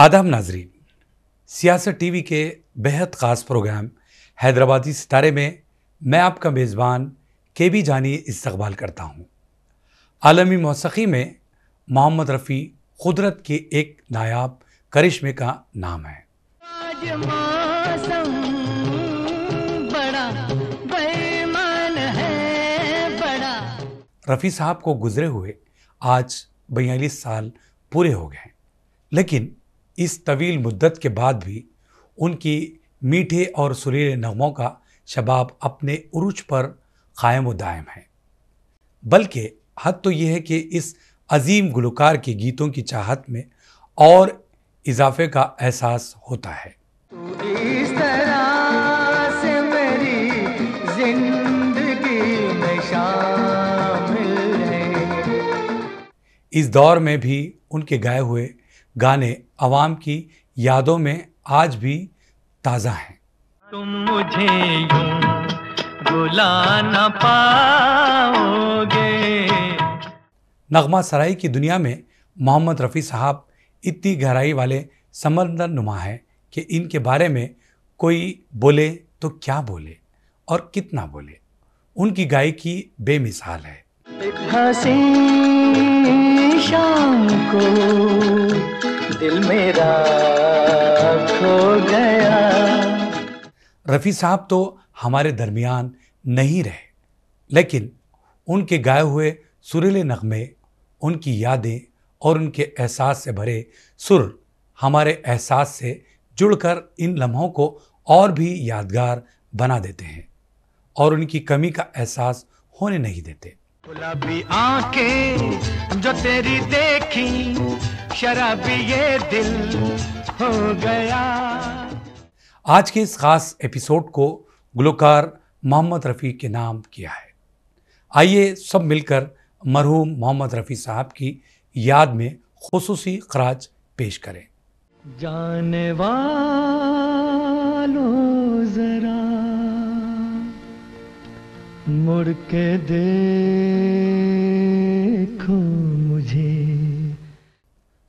आदाब नाजरीन, सियासत टीवी के बेहद ख़ास प्रोग्राम हैदराबादी सितारे में मैं आपका मेज़बान केबी जानी इस्तकबाल करता हूँ। आलमी मौसीक़ी में मोहम्मद रफ़ी कुदरत के एक नायाब करिश्मे का नाम है। आज मौसम बड़ा बेईमान है बड़ा। रफ़ी साहब को गुजरे हुए आज 42 साल पूरे हो गए, लेकिन इस तवील मुद्दत के बाद भी उनकी मीठे और सुरीले नगमों का शबाब अपने उरूज पर कायम व दायम है। बल्कि हद तो यह है कि इस अजीम गुलकार के गीतों की चाहत में और इजाफे का एहसास होता है। तू इस तरह से मेरी जिंदगी में शामिल है। इस दौर में भी उनके गाए हुए गाने अवाम की यादों में आज भी ताज़ा हैं। तुम मुझे यूं बुला न पाओगे। नगमा सराई की दुनिया में मोहम्मद रफ़ी साहब इतनी गहराई वाले समंदर नुमा है कि इनके बारे में कोई बोले तो क्या बोले और कितना बोले। उनकी गायकी बेमिसाल है। एक हंसी शाम को दिल मेरा खो गया। रफ़ी साहब तो हमारे दरमियान नहीं रहे, लेकिन उनके गाए हुए सुरीले नगमे, उनकी यादें और उनके एहसास से भरे सुर हमारे एहसास से जुड़कर इन लम्हों को और भी यादगार बना देते हैं और उनकी कमी का एहसास होने नहीं देते। गुलाबी आंखें जो तेरी देखी, शराबी ये दिल हो गया। आज के इस खास एपिसोड को गुलकार मोहम्मद रफ़ी के नाम किया है। आइए सब मिलकर मरहूम मोहम्मद रफ़ी साहब की याद में खुसूसी ख़राज पेश करें। जाने वालों जरा मुड़ के देखो मुझे।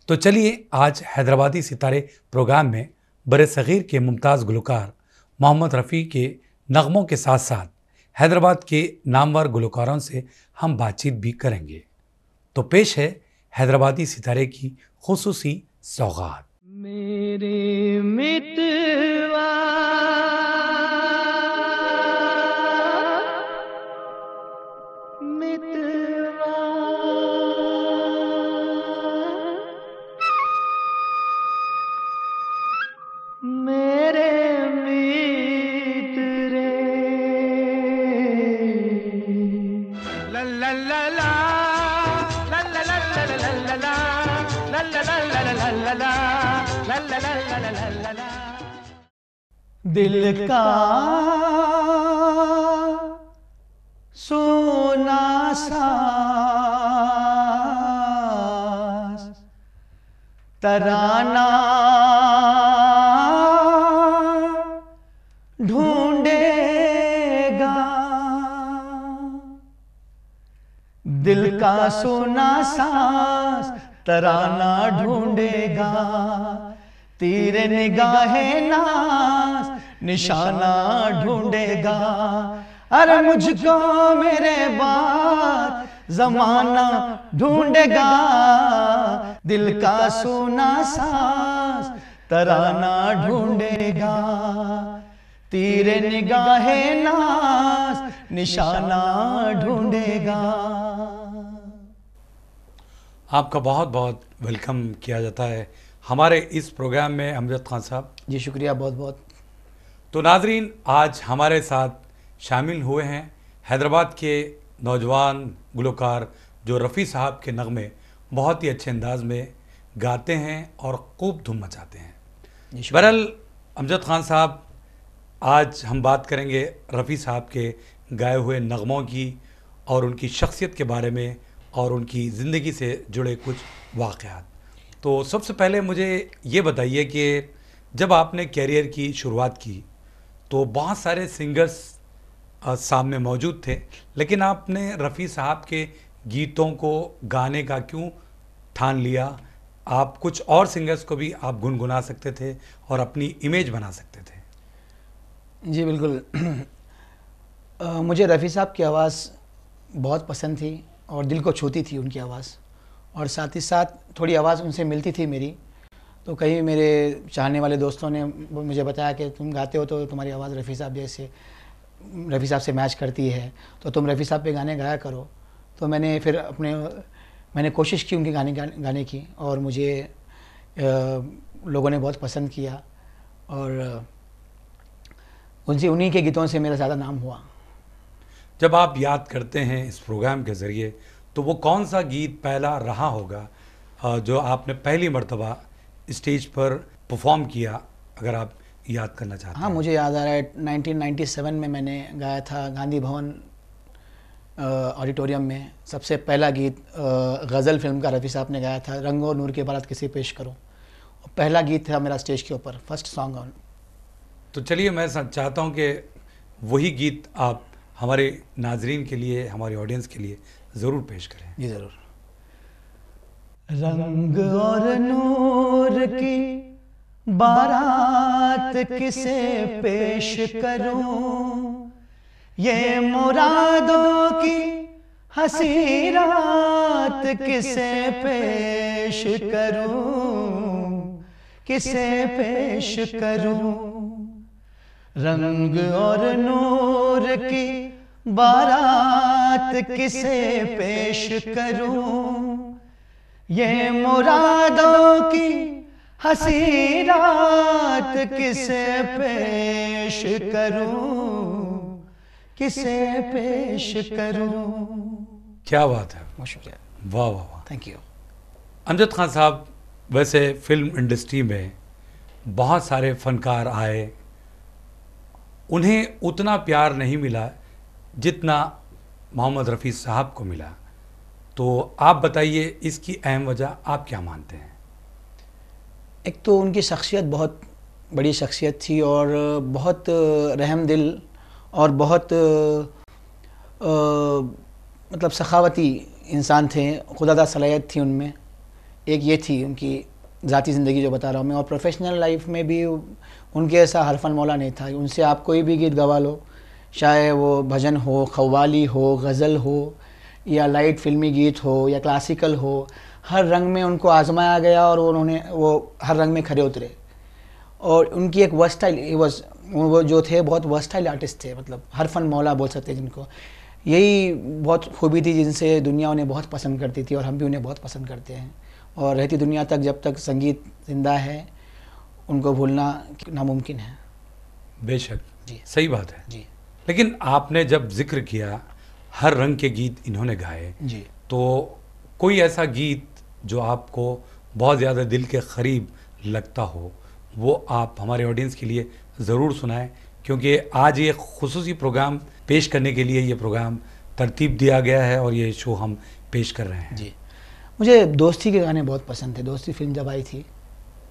तो चलिए आज हैदराबादी सितारे प्रोग्राम में बरे सग़ीर के मुमताज़ गुलकार मोहम्मद रफ़ी के नगमों के साथ साथ हैदराबाद के नामवर गुलकारों से हम बातचीत भी करेंगे। तो पेश है हैदराबादी सितारे की खुसूसी सौगात। मेरे मितवा मितवा मेरे मित्र ला ला ला ला ला ला ला ला ला ला ला। दिल का सोना सास तराना ढूंढेगा। दिल का सोना सास तराना ढूंढेगा। तेरे निगाहे नाज निशाना ढूंढेगा। अरे मुझको मेरे बाद जमाना ढूंढेगा। दिल का सोना सास तराना ढूंढेगा। तेरे निगाहे नाज निशाना ढूंढेगा। आपका बहुत बहुत वेलकम किया जाता है हमारे इस प्रोग्राम में अमजद खान साहब। जी शुक्रिया बहुत बहुत। तो नाजरीन, आज हमारे साथ शामिल हुए हैं हैदराबाद के नौजवान गुलकार जो रफ़ी साहब के नगमे बहुत ही अच्छे अंदाज में गाते हैं और खूब धूम मचाते हैं। बहरहाल अमजद खान साहब, आज हम बात करेंगे रफ़ी साहब के गाए हुए नगमों की और उनकी शख्सियत के बारे में और उनकी ज़िंदगी से जुड़े कुछ वाक़यात। तो सबसे पहले मुझे ये बताइए कि जब आपने कैरियर की शुरुआत की तो बहुत सारे सिंगर्स सामने मौजूद थे, लेकिन आपने रफ़ी साहब के गीतों को गाने का क्यों ठान लिया? आप कुछ और सिंगर्स को भी आप गुनगुना सकते थे और अपनी इमेज बना सकते थे। जी बिल्कुल। मुझे रफ़ी साहब की आवाज़ बहुत पसंद थी और दिल को छूती थी उनकी आवाज़, और साथ ही साथ थोड़ी आवाज़ उनसे मिलती थी मेरी। तो कई मेरे चाहने वाले दोस्तों ने मुझे बताया कि तुम गाते हो तो तुम्हारी आवाज़ रफ़ी साहब से मैच करती है, तो तुम रफ़ी साहब पे गाने गाया करो। तो मैंने कोशिश की उनके गाने की, और मुझे लोगों ने बहुत पसंद किया, और उन्हीं के गीतों से मेरा ज़्यादा नाम हुआ। जब आप याद करते हैं इस प्रोग्राम के ज़रिए, तो वो कौन सा गीत पहला रहा होगा जो आपने पहली मर्तबा स्टेज पर परफॉर्म किया, अगर आप याद करना चाहते हैं? हाँ, मुझे याद आ रहा है 1997 में मैंने गाया था गांधी भवन ऑडिटोरियम में। सबसे पहला गीत गज़ल फिल्म का रफ़ी साहब ने गाया था, रंग और नूर के बारात किसे पेश करो। पहला गीत था मेरा स्टेज के ऊपर, फर्स्ट सॉन्ग ऑन। तो चलिए, मैं चाहता हूँ कि वही गीत आप हमारे नाजरीन के लिए, हमारे ऑडियंस के लिए ज़रूर पेश करें। जी ज़रूर। रंग और नूर की बारात किसे पेश करूं, ये मुरादों की हंसी रात किसे पेश करूं, किसे पेश करूं। रंग और नूर की बारात किसे पेश करूं, ये मुरादों की हंसी रात किसे पेश करूं, किसे पेश करूं। क्या बात है, बहुत शुक्रिया। वाह वाह वाह, थैंक यू। अमजद खान साहब, वैसे फिल्म इंडस्ट्री में बहुत सारे फनकार आए, उन्हें उतना प्यार नहीं मिला जितना मोहम्मद रफ़ी साहब को मिला। तो आप बताइए, इसकी अहम वजह आप क्या मानते हैं? एक तो उनकी शख्सियत बहुत बड़ी शख्सियत थी, और बहुत रहम दिल, और बहुत मतलब सखावती इंसान थे। खुदादा सलाहियत थी उनमें। एक ये थी उनकी ज़ाती ज़िंदगी जो बता रहा हूँ मैं, और प्रोफेशनल लाइफ में भी उनके ऐसा हरफन मौला नहीं था। उनसे आप कोई भी गीत गवा लो, चाहे वो भजन हो, कव्वाली हो, गज़ल हो, या लाइट फिल्मी गीत हो, या क्लासिकल हो, हर रंग में उनको आजमाया गया, और वो हर रंग में खरे उतरे। और उनकी एक वर्सटाइल वो जो थे, बहुत वर्सटाइल आर्टिस्ट थे, मतलब हरफन मौला बोल सकते हैं जिनको। यही बहुत खूबी थी जिनसे दुनिया उन्हें बहुत पसंद करती थी, और हम भी उन्हें बहुत पसंद करते हैं। और रहती दुनिया तक जब तक संगीत जिंदा है, उनको भूलना नामुमकिन है। बेशक जी, सही बात है जी लेकिन आपने जब जिक्र किया हर रंग के गीत इन्होंने गाए, जी। तो कोई ऐसा गीत जो आपको बहुत ज़्यादा दिल के करीब लगता हो, वो आप हमारे ऑडियंस के लिए ज़रूर सुनाएं, क्योंकि आज ये खुसूसी प्रोग्राम पेश करने के लिए ये प्रोग्राम तरतीब दिया गया है और ये शो हम पेश कर रहे हैं। जी, मुझे दोस्ती के गाने बहुत पसंद थे। दोस्ती फिल्म जब आई थी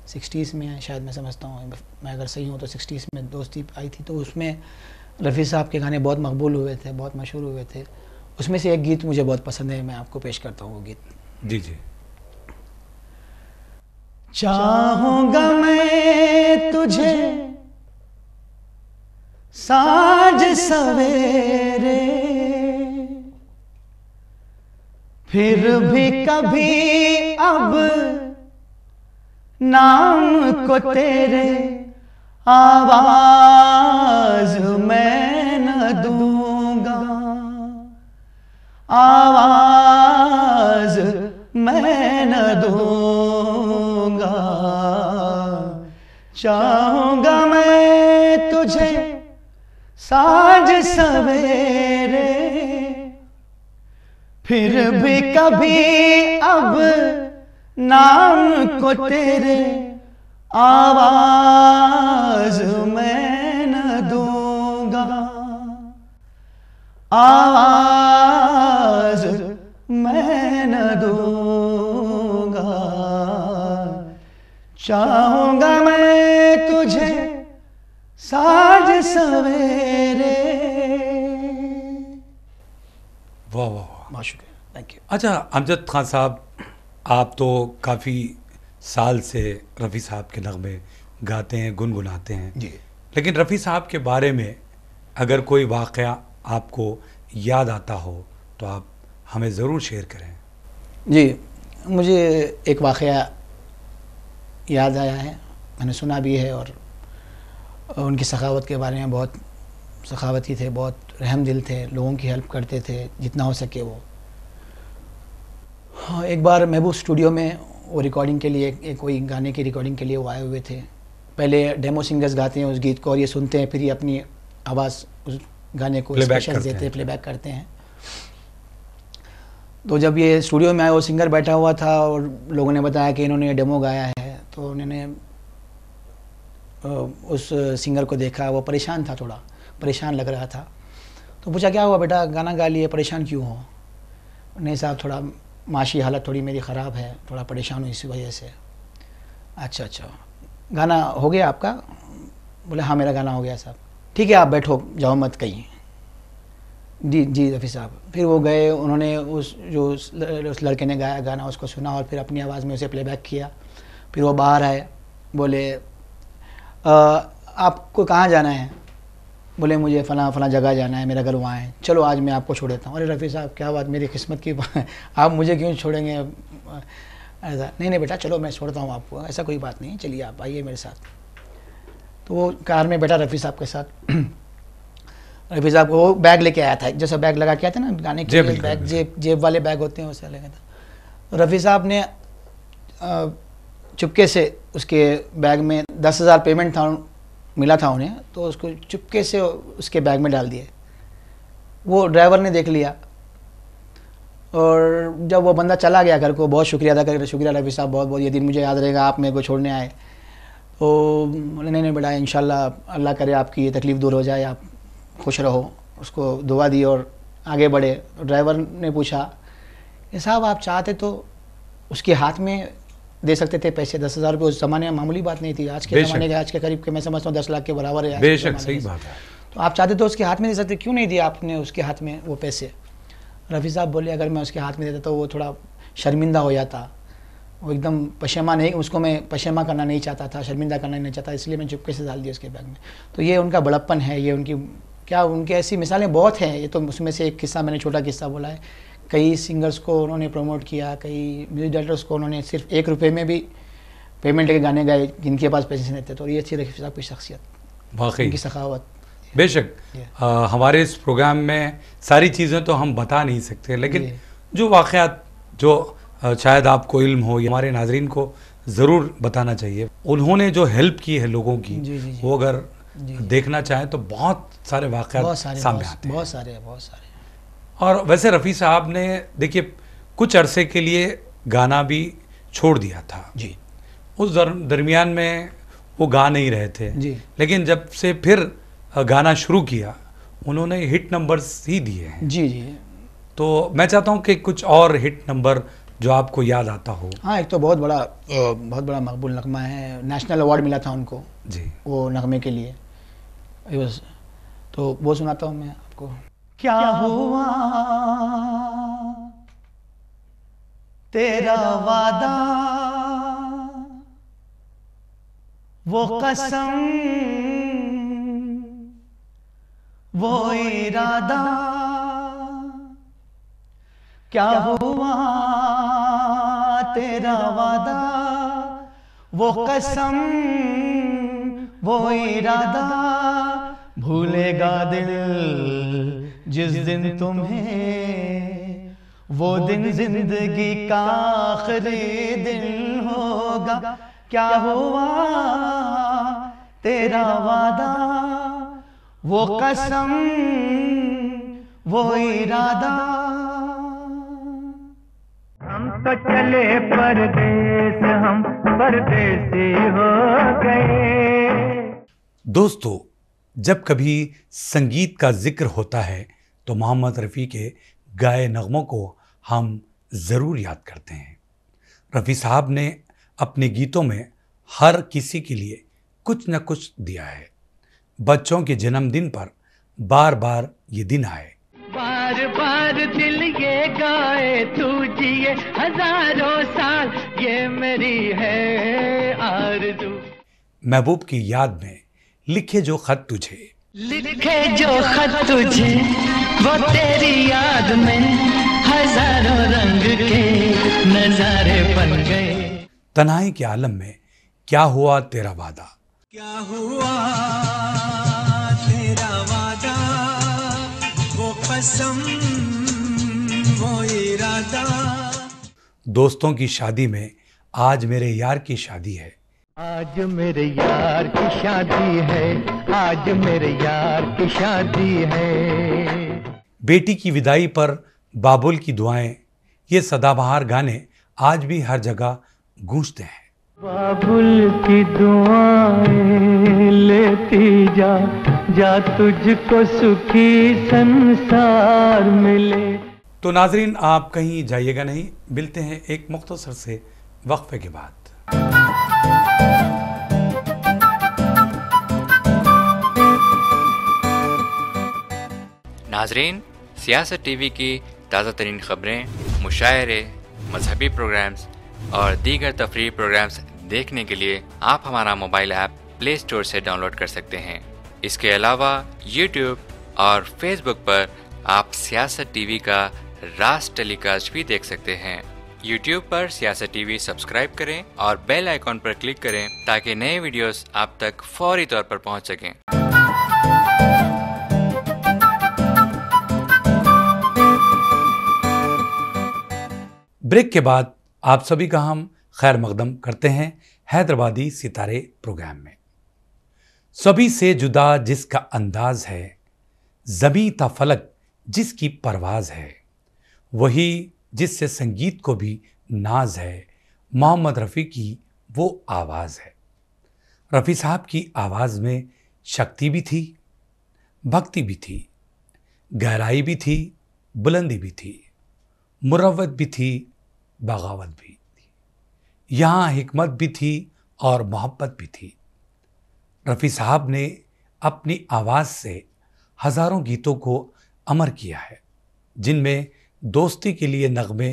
60s में, शायद मैं समझता हूँ, मैं अगर सही हूँ तो 60s में दोस्ती आई थी, तो उसमें रफ़ी साहब के गाने बहुत मकबूल हुए थे, बहुत मशहूर हुए थे। उसमें से एक गीत मुझे बहुत पसंद है, मैं आपको पेश करता हूँ वो गीत। जी जी। चाहूँगा मैं तुझे साँझ सवेरे, फिर भी कभी अब नाम को तेरे आवाज मैं न दूंगा, आवाज मैं न दूंगा। चाहूँगा मैं तुझे साँझ सवेरे, फिर भी कभी अब नाम को तेरे आवाज मैं न दूंगा, आवाज मैं न दूंगा। चाहूँगा मैं तुझे साँझ सवेरे। वाह वाह वाह, बहुत शुक्रिया, थैंक यू। अच्छा अमजद खान साहब, आप तो काफ़ी साल से रफ़ी साहब के नगमे गाते हैं, गुनगुनाते हैं जी। लेकिन रफ़ी साहब के बारे में अगर कोई वाक़या आपको याद आता हो तो आप हमें ज़रूर शेयर करें। जी, मुझे एक वाक़या याद आया है, मैंने सुना भी है, और उनकी सखावत के बारे में बहुत सखावती थे, बहुत रहम दिल थे, लोगों की हेल्प करते थे जितना हो सके वो। हाँ, एक बार महबूब स्टूडियो में वो रिकॉर्डिंग के लिए, कोई गाने की रिकॉर्डिंग के लिए वो आए हुए थे। पहले डेमो सिंगर्स गाते हैं उस गीत को और ये सुनते हैं, फिर ये अपनी आवाज़ उस गाने को स्पेशल देते हैं, प्लेबैक करते हैं। तो जब ये स्टूडियो में आए, वो सिंगर बैठा हुआ था और लोगों ने बताया कि इन्होंने डेमो गाया है, तो उन्होंने उस सिंगर को देखा, वो परेशान था, थोड़ा परेशान लग रहा था। तो पूछा क्या हुआ बेटा, गाना गा लिए, परेशान क्यों हो? नहीं साहब, थोड़ा माशी हालत थोड़ी मेरी ख़राब है, थोड़ा परेशान हूँ इसी वजह से। अच्छा, गाना हो गया आपका? बोले हाँ मेरा गाना हो गया साहब। ठीक है आप बैठो, जाओ मत कहीं। जी रफ़ी साहब। फिर वो गए, उन्होंने उस लड़के ने गाया गाना उसको सुना और फिर अपनी आवाज़ में उसे प्लेबैक किया। फिर वो बाहर आए, बोले आपको कहाँ जाना है? बोले मुझे फ़लाँ जगह जाना है, मेरा घर वहाँ है, चलो आज मैं आपको छोड़ देता हूँ। अरे रफ़ी साहब क्या बात, मेरी किस्मत की आप मुझे क्यों छोड़ेंगे? ऐसा नहीं बेटा चलो मैं छोड़ता हूँ आपको, ऐसा कोई बात नहीं, चलिए आप आइए मेरे साथ। तो वो कार में बैठा रफ़ी साहब के साथ। रफ़ी साहब को वो बैग लेके आया था, जैसा बैग लगा के आते ना गाने के लिए, बैग जेब वाले बैग होते हैं वैसे लगा था। तो रफ़ी साहब ने चुपके से उसके बैग में 10,000 पेमेंट था, मिला था उन्हें, तो उसको चुपके से उसके बैग में डाल दिए। वो ड्राइवर ने देख लिया और जब वो बंदा चला गया घर को, बहुत शुक्रिया अदा करके, शुक्रिया रफ़ी साहब, बहुत बहुत, ये दिन मुझे याद रहेगा, आप मेरे को छोड़ने आए। तो बोले नहीं बेटा, इंशाल्लाह अल्लाह करे आपकी ये तकलीफ़ दूर हो जाए, आप खुश रहो। उसको दुआ दी और आगे बढ़े। तो ड्राइवर ने पूछा कि साहब आप चाहते तो उसके हाथ में दे सकते थे पैसे, 10,000 रुपये उस ज़माने में मामूली बात नहीं थी, आज के ज़माने के, आज के करीब के मैं समझता हूँ 10 लाख के बराबर है। बेशक सही बात है। तो आप चाहते तो उसके हाथ में दे सकते, क्यों नहीं दिया आपने उसके हाथ में वो पैसे? रफ़ी साहब बोले अगर मैं उसके हाथ में देता तो वो थोड़ा शर्मिंदा हो जाता, वो एकदम पशेमा नहीं, उसको मैं पशेमा करना नहीं चाहता था, शर्मिंदा करना नहीं चाहता, इसलिए मैं चुपके से डाल दिया उसके बैग में। तो ये उनका बड़प्पन है, ये उनकी क्या, उनके ऐसी मिसालें बहुत हैं। ये तो उसमें से एक किस्सा, मैंने छोटा किस्सा बोला है। कई सिंगर्स को उन्होंने प्रमोट किया, कई म्यूजिक डायरेक्टर्स को उन्होंने सिर्फ 1 रुपये में भी पेमेंट के गाने गाए जिनके पास पैसे नहीं थे। तो ये थी रफ़ी साहब की शख्सियत, वाकई उनकी सखावत। बेशक हमारे इस प्रोग्राम में सारी चीज़ें तो हम बता नहीं सकते, लेकिन जो वाक़यात जो शायद आपको इल्म हो या हमारे नाजरीन को ज़रूर बताना चाहिए, उन्होंने जो हेल्प की है लोगों की, वो अगर देखना चाहें तो बहुत सारे वाक़यात सामने आते हैं, बहुत सारे। और वैसे रफ़ी साहब ने देखिए कुछ अरसे के लिए गाना भी छोड़ दिया था जी, उस दरमियान में वो गा नहीं रहे थे जी, लेकिन जब से फिर गाना शुरू किया उन्होंने हिट नंबर्स ही दिए हैं। जी। तो मैं चाहता हूँ कि कुछ और हिट नंबर जो आपको याद आता हो। हाँ, एक तो बहुत बड़ा मकबूल नगमा है, नेशनल अवार्ड मिला था उनको जी, वो नगमे के लिए। तो वो सुनाता हूँ मैं आपको। क्या हुआ तेरा वादा, वो कसम, वो इरादा, क्या हुआ तेरा वादा, वो कसम, वो इरादा, भूलेगा दिल जिस दिन तुम्हें, वो दिन जिंदगी का आखिरी दिन होगा। क्या हुआ तेरा वादा, वो कसम, वो इरादा, हम तो चले परदेस, हम परदेसी हो गए। दोस्तों जब कभी संगीत का जिक्र होता है तो मोहम्मद रफ़ी के गाए नगमों को हम ज़रूर याद करते हैं। रफ़ी साहब ने अपने गीतों में हर किसी के लिए कुछ न कुछ दिया है। बच्चों के जन्मदिन पर बार बार ये दिन आए, बार बार दिल ये गाए तू जिए हजारों साल ये मेरी है आरज़ू। महबूब की याद में लिखे जो खत तुझे, लिखे जो खत तुझे वो तेरी याद में हजारों रंग के नजारे बन गए। तन्हाई के आलम में क्या हुआ तेरा वादा, क्या हुआ तेरा वादा, वो कसम वो इरादा। दोस्तों की शादी में आज मेरे यार की शादी है, आज मेरे यार की शादी है, आज मेरे यार की शादी है। बेटी की विदाई पर बाबुल की दुआएं, ये सदाबहार गाने आज भी हर जगह गूंजते हैं। बाबुल की दुआएं लेती जा, जा तुझको सुखी संसार मिले। तो नाजरीन, आप कहीं जाइएगा नहीं, मिलते हैं एक मुख्तसर से वक्फे के बाद। नाजरीन, सियासत टीवी की ताज़ा तरीन खबरें, मुशायरे, मजहबी प्रोग्राम्स और दीगर तफरीही प्रोग्राम्स देखने के लिए आप हमारा मोबाइल ऐप प्ले स्टोर से डाउनलोड कर सकते हैं। इसके अलावा यूट्यूब और फेसबुक पर आप सियासत टीवी का राज टेलीकास्ट भी देख सकते हैं। यूट्यूब पर सियासत टीवी सब्सक्राइब करें और बेल आइकॉन पर क्लिक करें ताकि नए वीडियोस आप तक फौरी तौर पर पहुंच सकें। ब्रेक के बाद आप सभी का हम खैर मकदम करते हैं हैदराबादी सितारे प्रोग्राम में। सभी से जुदा जिसका अंदाज है, ज़मीं ता फलक जिसकी परवाज है, वही जिससे संगीत को भी नाज है, मोहम्मद रफ़ी की वो आवाज़ है। रफ़ी साहब की आवाज़ में शक्ति भी थी, भक्ति भी थी, गहराई भी थी, बुलंदी भी थी, मुरव्वत भी थी, बगावत भी थी। यहाँ हिकमत भी थी और मोहब्बत भी थी। रफ़ी साहब ने अपनी आवाज़ से हज़ारों गीतों को अमर किया है, जिनमें दोस्ती के लिए नगमे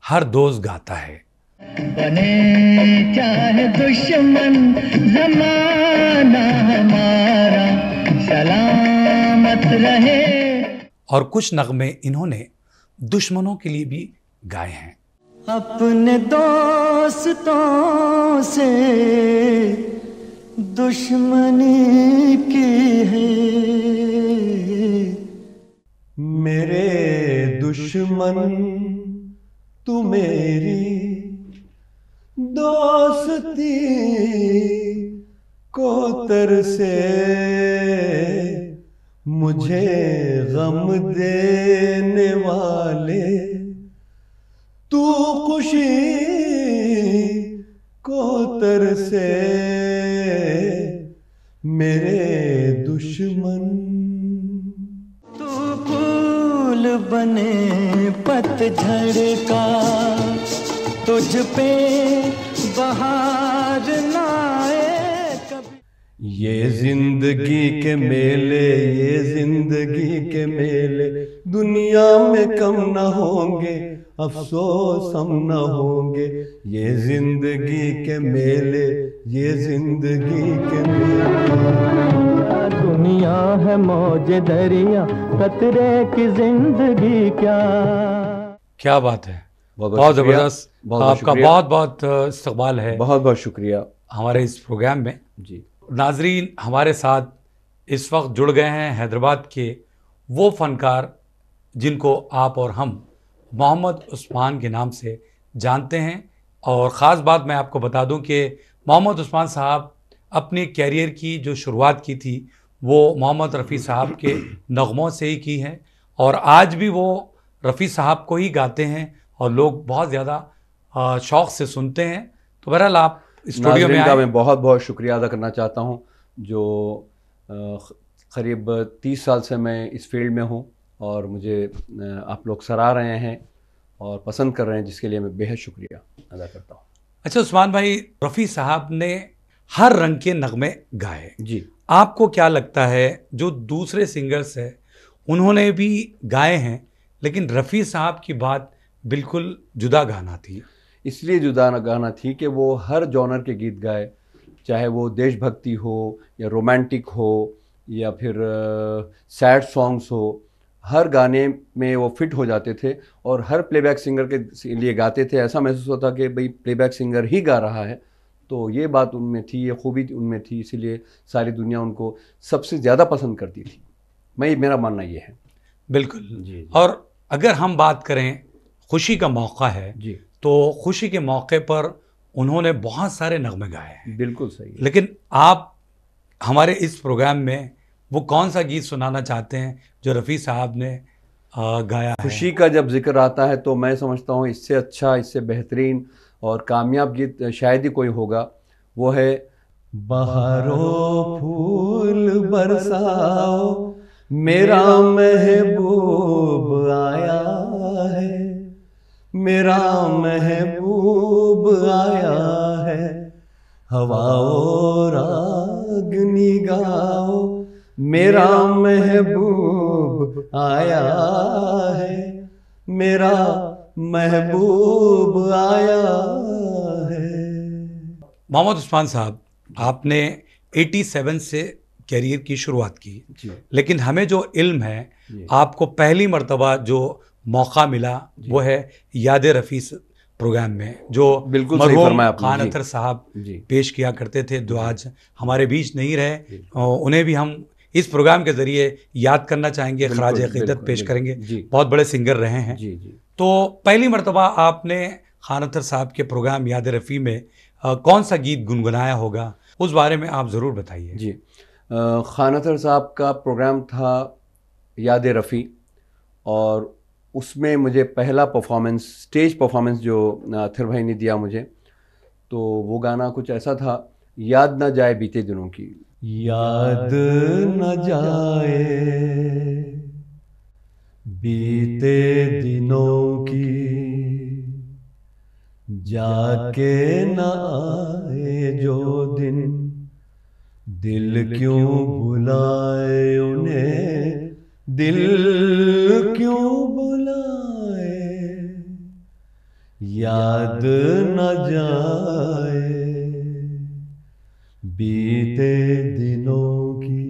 हर दोस्त गाता है। बने चाहे दुश्मन ज़माना हमारा सलामत रहे। और कुछ नगमे इन्होंने दुश्मनों के लिए भी गाए हैं। अपने दोस्तों से दुश्मनी की है, मेरे दुश्मन तू मेरी दोस्ती को तरसे, मुझे गम देने वाले तू खुशी को तरसे, मेरे दुश्मन। तू फूल बने पतझड़ का, तुझ पे बहार ना आए कभी। ये जिंदगी के मेले, ये जिंदगी के मेले दुनिया में कम न होंगे, अफसोस हम न होंगे। ये जिंदगी के मेले, ये जिंदगी के मेले। दुनिया है मौज दरिया, कतरे की जिंदगी क्या। क्या बात है, बहुत बहुत शुक्रिया, ज़बरदस्त। बहुत आपका शुक्रिया। बहुत बहुत इस्तकबाल है बहुत बहुत शुक्रिया हमारे इस प्रोग्राम में। जी। नाजरीन, हमारे साथ इस वक्त जुड़ गए हैं हैदराबाद के वो फनकार जिनको आप और हम मोहम्मद उस्मान के नाम से जानते हैं। और ख़ास बात मैं आपको बता दूं कि मोहम्मद उस्मान साहब अपने कैरियर की जो शुरुआत की थी वो मोहम्मद रफ़ी साहब के नगमों से ही की है, और आज भी वो रफ़ी साहब को ही गाते हैं और लोग बहुत ज़्यादा शौक़ से सुनते हैं। तो बहरहाल आप स्टूडियो में आए। मैं बहुत बहुत शुक्रिया अदा करना चाहता हूँ, जो करीब 30 साल से मैं इस फील्ड में हूँ और मुझे आप लोग सराह रहे हैं और पसंद कर रहे हैं, जिसके लिए मैं बेहद शुक्रिया अदा करता हूँ। अच्छा उस्मान भाई, रफ़ी साहब ने हर रंग के नगमे गाए जी। आपको क्या लगता है जो दूसरे सिंगर्स हैं उन्होंने भी गाए हैं, लेकिन रफ़ी साहब की बात बिल्कुल जुदा गाना थी। इसलिए जुदा गाना थी कि वो हर जॉनर के गीत गाए, चाहे वो देशभक्ति हो या रोमांटिक हो या फिर सैड सॉन्ग्स हो, हर गाने में वो फिट हो जाते थे और हर प्लेबैक सिंगर के लिए गाते थे। ऐसा महसूस होता कि भाई प्लेबैक सिंगर ही गा रहा है। तो ये बात उनमें थी, ये खूबी उनमें थी, इसीलिए सारी दुनिया उनको सबसे ज़्यादा पसंद करती थी। मेरा मानना ये है। बिल्कुल जी। और अगर हम बात करें खुशी का मौका है जी, तो खुशी के मौके पर उन्होंने बहुत सारे नगमे गाए हैं। बिल्कुल सही है। लेकिन आप हमारे इस प्रोग्राम में वो कौन सा गीत सुनाना चाहते हैं जो रफ़ी साहब ने गाया है? खुशी का जब जिक्र आता है तो मैं समझता हूँ इससे अच्छा, इससे बेहतरीन और कामयाब गीत शायद ही कोई होगा। वो है बहारों फूल बरसाओ मेरा महबूब आया है, मेरा महबूब आया है, हवाओं रागनी गाओ मेरा महबूब आया है, मेरा महबूब आया है। मोहम्मद उस्मान साहब, आपने 87 से कैरियर की शुरुआत की, जी, लेकिन हमें जो इल्म है जी, आपको पहली मर्तबा जो मौका मिला वो है याद रफ़ी प्रोग्राम में, जो बिल्कुल सही मरहूम फरमाया आपने। खान जी, अख्तर साहब जी, पेश किया करते थे, जो आज हमारे बीच नहीं रहे। उन्हें भी हम इस प्रोग्राम के ज़रिए याद करना चाहेंगे, बिल्कुल, खराज अक़ीदत बिल्कुल, पेश बिल्कुल, करेंगे। जी। बहुत बड़े सिंगर रहे हैं। जी, जी। तो पहली मर्तबा आपने खान अख्तर साहब के प्रोग्राम याद रफ़ी में कौन सा गीत गुनगुनाया होगा, उस बारे में आप ज़रूर बताइए। जी, खान अख्तर साहब का प्रोग्राम था याद रफ़ी और उसमें मुझे पहला परफॉर्मेंस, स्टेज परफॉर्मेंस जो अख्तर भाई ने दिया मुझे, तो वो गाना कुछ ऐसा था, याद ना जाए बीते दिनों की। याद न जाए बीते दिनों की, जाके न आए जो दिन, दिल क्यों बुलाए उन्हें, दिल क्यों बुलाए, याद न जाए बीते दिनों की।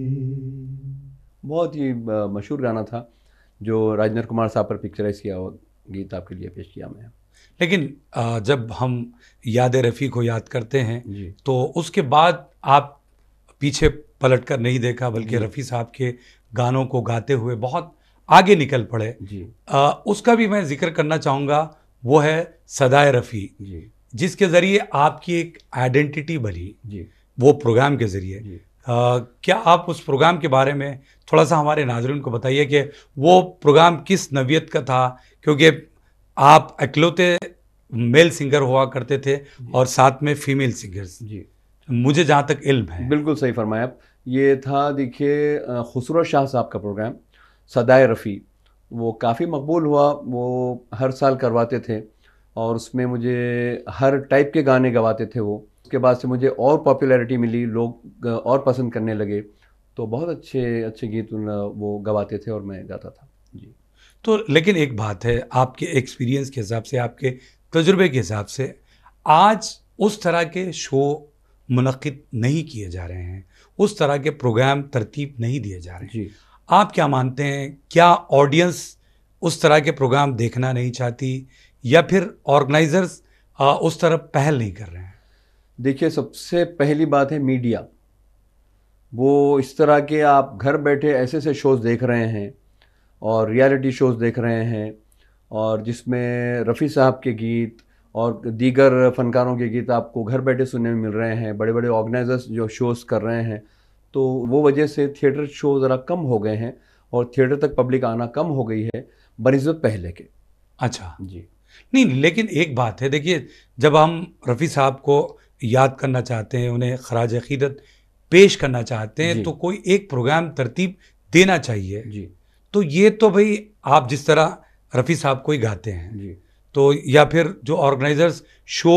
बहुत ही मशहूर गाना था जो राजेंद्र कुमार साहब पर पिक्चराइज किया हुआ गीत आपके लिए पेश किया मैं। लेकिन जब हम याद रफ़ी को याद करते हैं जी, तो उसके बाद आप पीछे पलट कर नहीं देखा, बल्कि रफ़ी साहब के गानों को गाते हुए बहुत आगे निकल पड़े। जी, उसका भी मैं जिक्र करना चाहूँगा, वो है सदाए रफ़ी, जी, जिसके ज़रिए आपकी एक आइडेंटिटी बनी, जी, वो प्रोग्राम के ज़रिए। जी। क्या आप उस प्रोग्राम के बारे में थोड़ा सा हमारे नाज़रीन को बताइए कि वो प्रोग्राम किस नवियत का था, क्योंकि आप इकलौते मेल सिंगर हुआ करते थे और साथ में फीमेल सिंगर्स, जी, मुझे जहाँ तक इल्म है। बिल्कुल सही फरमाया आप। ये था, देखिए, खुसरो शाह साहब का प्रोग्राम सदाए रफ़ी, वो काफ़ी मकबूल हुआ। वो हर साल करवाते थे और उसमें मुझे हर टाइप के गाने गवाते थे वो। उसके बाद से मुझे और पॉपुलैरिटी मिली, लोग और पसंद करने लगे, तो बहुत अच्छे अच्छे गीत वो गवाते थे और मैं गाता था। जी। तो लेकिन एक बात है, आपके एक्सपीरियंस के हिसाब से, आपके तजुर्बे के हिसाब से, आज उस तरह के शो मुनक्किद नहीं किए जा रहे हैं, उस तरह के प्रोग्राम तरतीब नहीं दिए जा रहे हैं। जी, आप क्या मानते हैं, क्या ऑडियंस उस तरह के प्रोग्राम देखना नहीं चाहती, या फिर ऑर्गेनाइजर्स उस तरफ पहल नहीं कर रहे हैं? देखिए, सबसे पहली बात है मीडिया। वो इस तरह के आप घर बैठे ऐसे ऐसे शोज़ देख रहे हैं और रियलिटी शोज़ देख रहे हैं, और जिसमें रफ़ी साहब के गीत और दीगर फ़नकारों के गीत आपको घर बैठे सुनने में मिल रहे हैं। बड़े बड़े ऑर्गेनाइजर्स जो शोज़ कर रहे हैं, तो वो वजह से थिएटर शो ज़रा कम हो गए हैं और थिएटर तक पब्लिक आना कम हो गई है बनिस्बत पहले के। अच्छा, जी, नहीं, लेकिन एक बात है, देखिए, जब हम रफ़ी साहब को याद करना चाहते हैं, उन्हें खराज अक़ीदत पेश करना चाहते हैं, जी। तो कोई एक प्रोग्राम तरतीब देना चाहिए। जी, तो ये तो भाई आप जिस तरह रफ़ी साहब को ही गाते हैं, जी, तो या फिर जो ऑर्गेनाइजर्स शो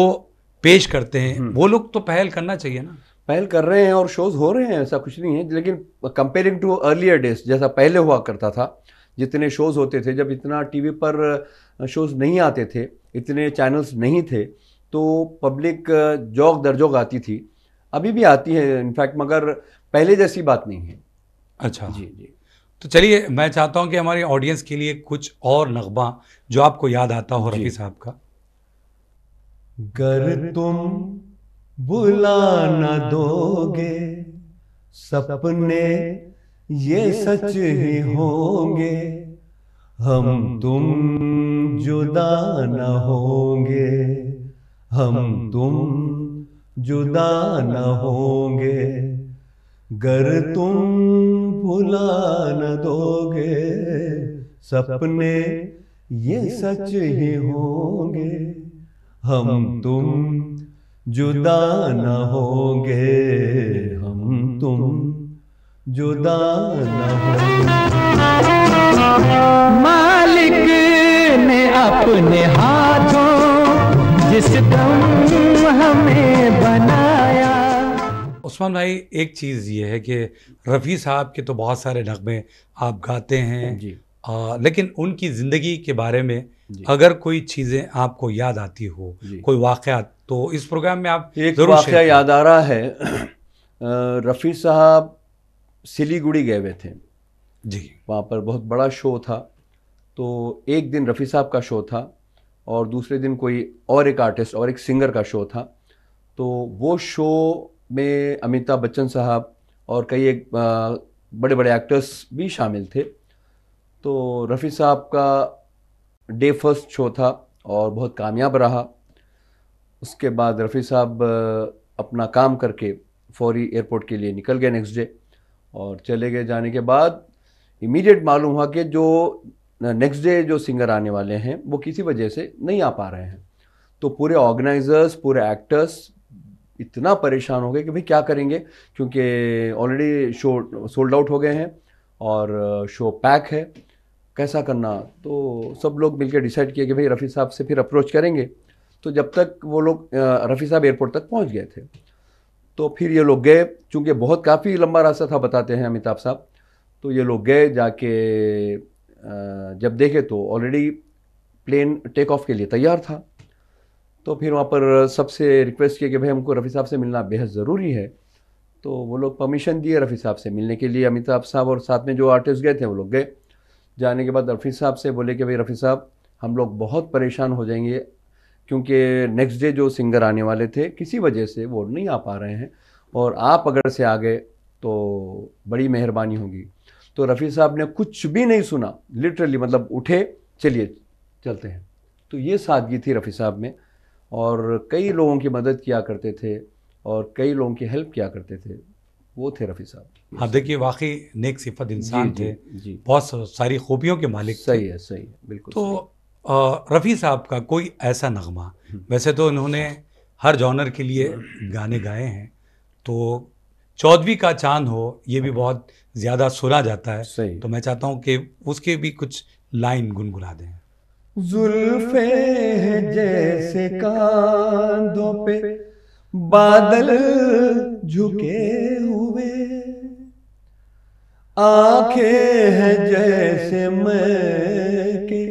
पेश करते हैं, वो लोग तो पहल करना चाहिए ना। पहल कर रहे हैं और शोज़ हो रहे हैं, ऐसा कुछ नहीं है। लेकिन कंपेयरिंग टू अर्लियर डेज, जैसा पहले हुआ करता था, जितने शोज़ होते थे, जब इतना टीवी पर शोज़ नहीं आते थे, इतने चैनल्स नहीं थे, तो पब्लिक जौक दर जौक आती थी, अभी भी आती है इनफैक्ट, मगर पहले जैसी बात नहीं है। अच्छा जी जी। तो चलिए मैं चाहता हूं कि हमारी ऑडियंस के लिए कुछ और नगमा जो आपको याद आता हो जी। रफ़ी साहब का। गर तुम बुला न दोगे सपने ये सच ही होंगे, हम तुम जुदा न होंगे, हम तुम जुदा न होंगे, गर तुम भुला न दोगे सपने ये सच ही होंगे, हम तुम जुदा न होंगे, हम तुम जुदा न होंगे। मालिक ने अपने हाथों जिस दम हमें बनाया। उस्मान भाई एक चीज़ ये है कि रफ़ी साहब के तो बहुत सारे नगमे आप गाते हैं जी। लेकिन उनकी ज़िंदगी के बारे में जी। अगर कोई चीज़ें आपको याद आती हो, जी। कोई वाक़यात, तो इस प्रोग्राम में आप एक ज़रूर वाक़या शेयर याद आ रहा है। रफ़ी साहब सिलीगुड़ी गए हुए थे, जी। वहाँ पर बहुत बड़ा शो था, तो एक दिन रफ़ी साहब का शो था और दूसरे दिन कोई और एक आर्टिस्ट और एक सिंगर का शो था। तो वो शो में अमिताभ बच्चन साहब और कई एक बड़े बड़े एक्टर्स भी शामिल थे। तो रफ़ी साहब का डे फर्स्ट शो था और बहुत कामयाब रहा। उसके बाद रफ़ी साहब अपना काम करके फौरी एयरपोर्ट के लिए निकल गए नेक्स्ट डे, और चले गए। जाने के बाद इमीडिएट मालूम हुआ कि जो नेक्स्ट डे जो सिंगर आने वाले हैं वो किसी वजह से नहीं आ पा रहे हैं। तो पूरे ऑर्गेनाइजर्स, पूरे एक्टर्स इतना परेशान हो गए कि भाई क्या करेंगे, क्योंकि ऑलरेडी शो सोल्ड आउट हो गए हैं और शो पैक है, कैसा करना। तो सब लोग मिलकर डिसाइड किया कि भाई रफ़ी साहब से फिर अप्रोच करेंगे। तो जब तक वो लोग रफ़ी साहब एयरपोर्ट तक पहुंच गए थे, तो फिर ये लोग गए, चूँकि बहुत काफ़ी लंबा रास्ता था बताते हैं अमिताभ साहब। तो ये लोग गए, जाके जब देखे तो ऑलरेडी प्लेन टेक ऑफ के लिए तैयार था। तो फिर वहाँ पर सबसे रिक्वेस्ट किया कि भाई हमको रफ़ी साहब से मिलना बेहद ज़रूरी है। तो वो लोग परमिशन दिए रफ़ी साहब से मिलने के लिए। अमिताभ साहब और साथ में जो आर्टिस्ट गए थे वो लोग गए। जाने के बाद रफ़ी साहब से बोले कि भाई रफ़ी साहब हम लोग बहुत परेशान हो जाएंगे, क्योंकि नेक्स्ट डे जो सिंगर आने वाले थे किसी वजह से वो नहीं आ पा रहे हैं, और आप अगर से आ गए तो बड़ी मेहरबानी होगी। तो रफ़ी साहब ने कुछ भी नहीं सुना, लिटरली मतलब उठे, चलिए चलते हैं। तो ये सादगी थी रफ़ी साहब में, और कई लोगों की मदद किया करते थे और कई लोगों की हेल्प किया करते थे, वो थे रफ़ी साहब। आप देखिए वाकई नेक सिफत इंसान थे, जी, बहुत सारी खूबियों के मालिक थे। सही है, सही है, बिल्कुल। तो रफ़ी साहब का कोई ऐसा नगमा, वैसे तो इन्होंने हर जॉनर के लिए गाने गाए हैं, तो चौदहवीं का चांद हो ये भी बहुत ज़्यादा सुना जाता है, सही। तो मैं चाहता हूँ कि उसके भी कुछ लाइन गुनगुना दें। जुल्फे हैं जैसे कांधों पे बादल झुके हुए, आंखें हैं जैसे मैं के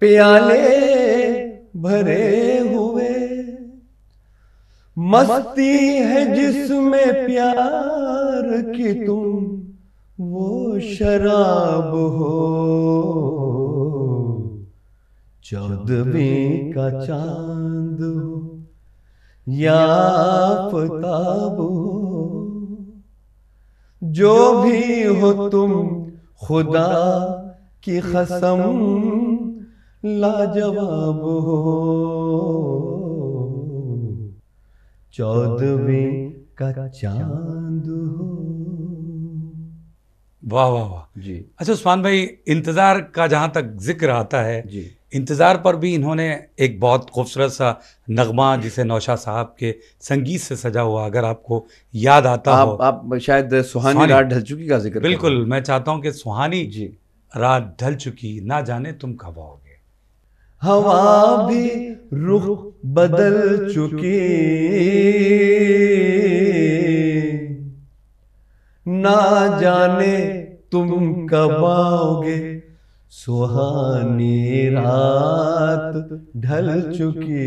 प्याले भरे हुए, मस्ती है जिसमें प्यार की तुम वो शराब हो, चौदहवीं का चांद हो या आफताब हो, जो भी हो तुम खुदा की कसम लाजवाब हो, चौदहवीं का चांद हो। वाह वाह वाह जी। अच्छा उस्मान भाई, इंतज़ार का जहाँ तक जिक्र आता है, जी। इंतज़ार पर भी इन्होंने एक बहुत खूबसूरत सा नगमा जिसे नौशाद साहब के संगीत से सजा हुआ, अगर आपको याद आता हो। आप शायद सुहानी रात ढल चुकी का जिक्र कर रहे हैं। बिल्कुल, मैं चाहता हूँ कि सुहानी जी। रात ढल चुकी, ना जाने तुम कब आओगे। हवा भी रुख बदल चुकी, ना जाने तुम कब आओगे, सुहानी रात ढल चुकी,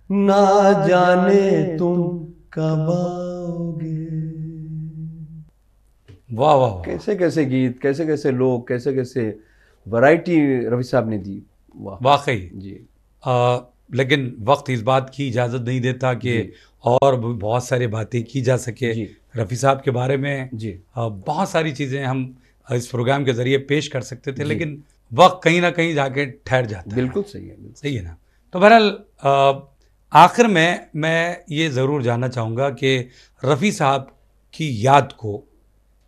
ना जाने तुम कब आओगे। वाह वाह वाह। कैसे कैसे गीत, कैसे कैसे लोग, कैसे कैसे वैरायटी रफी साहब ने दी। वाह वाकई जी। लेकिन वक्त इस बात की इजाज़त नहीं देता कि जी। और भी बहुत सारी बातें की जा सके जी। रफ़ी साहब के बारे में। जी। बहुत सारी चीज़ें हम इस प्रोग्राम के ज़रिए पेश कर सकते थे, जी। लेकिन वक्त कहीं ना कहीं जाके ठहर जाता है। बिल्कुल सही है, बिल्कुल सही है ना। तो बहरहाल आखिर में मैं ये ज़रूर जानना चाहूँगा कि रफ़ी साहब की याद को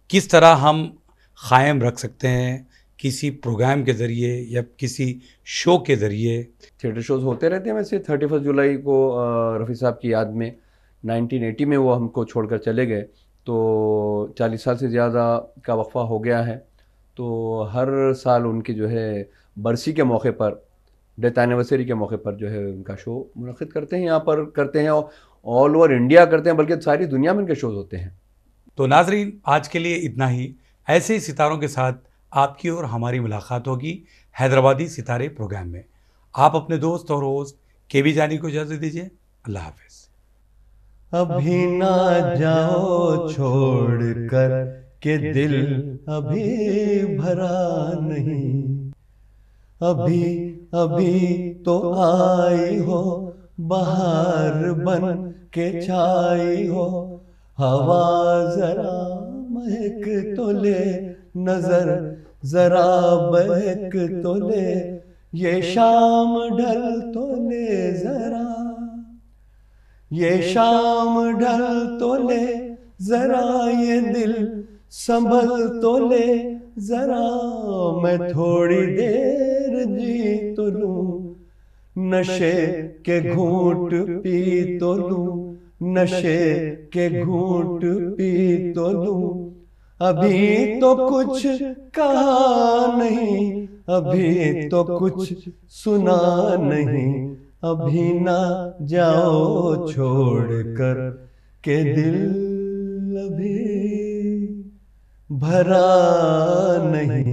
किस तरह हम क़ायम रख सकते हैं, किसी प्रोग्राम के ज़रिए या किसी शो के ज़रिए। थिएटर शोज होते रहते हैं वैसे। 31 जुलाई को रफ़ी साहब की याद में 1980 में वो हमको छोड़कर चले गए, तो 40 साल से ज़्यादा का वक्फा हो गया है। तो हर साल उनके जो है बरसी के मौके पर, डेथ एनिवर्सरी के मौके पर जो है उनका शो मुनक़िद करते हैं, यहाँ पर करते हैं, ऑल ओवर इंडिया करते हैं, बल्कि सारी दुनिया में उनके शोज होते हैं। तो नाजरीन, आज के लिए इतना ही। ऐसे ही सितारों के साथ आपकी और हमारी मुलाकात होगी हैदराबादी सितारे प्रोग्राम में। आप अपने दोस्त और होस्ट KB जानी को इजाज़त दीजिए। अल्लाह हाफ़िज़। अभी ना जाओ छोड़ कर के दिल अभी भरा नहीं, अभी अभी तो आई हो बहार बन के छाई हो, हवा जरा महक तो ले, नजर जरा बहक तो ले, ये शाम ढल तो ले जरा, ये शाम ढल तो ले जरा, ये दिल संभल तो ले जरा, मैं थोड़ी देर जी तो लूं, नशे के घूंट पी तो लूं, नशे के घूंट पी तो लूं, अभी तो कुछ कहा नहीं, अभी तो कुछ सुना नहीं, अभी ना जाओ छोड़ कर के दिल अभी भरा नहीं।